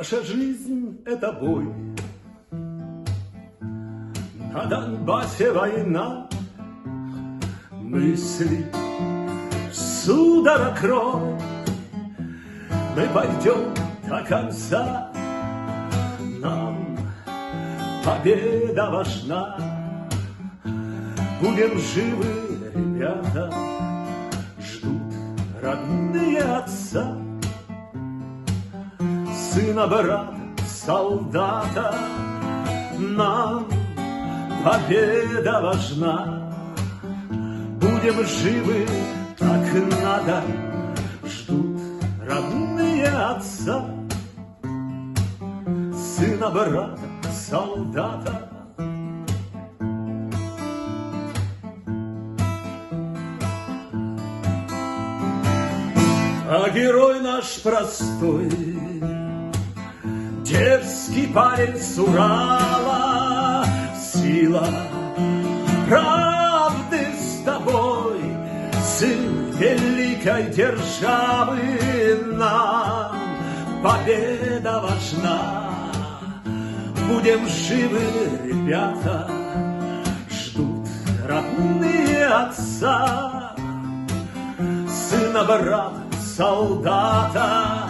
Наша жизнь — это бой. На Донбассе война, мысли судорог кровь. Мы пойдем до конца, нам победа важна. Будем живы, ребята, ждут родные отца. Сына, брата, солдата, нам победа важна. Будем живы, так надо, ждут родные отца. Сына, брата, солдата. А герой наш простой, дерзкий парень с Урала, сила правды с тобой, сын великой державы. Нам победа важна. Будем живы, ребята, ждут родные отца. Сына, брата, солдата,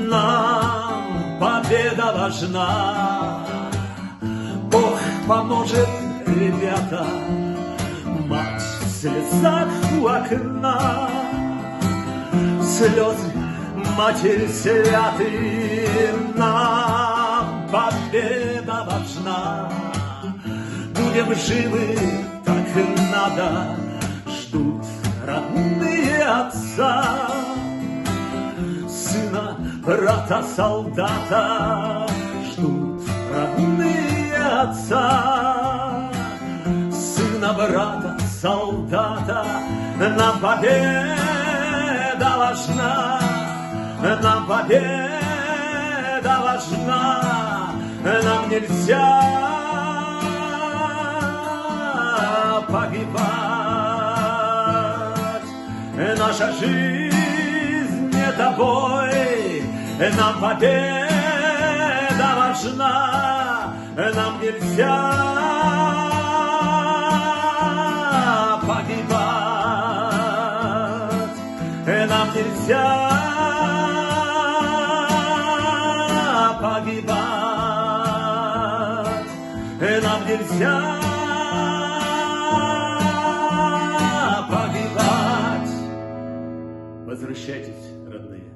нам победа важна. Бог поможет, ребята, мать в слезах у окна. Слезы матери святые, нам победа важна. Будем живы, так надо, ждут родные отца. Сына, брата, солдата, ждут родные отца. Сына, брата, солдата, нам победа важна. Нам победа важна. Нам нельзя погибать. Наша жизнь — это бой. Нам победа важна. Нам нельзя погибать. Нам нельзя погибать. Нам нельзя погибать. Возвращайтесь, родные.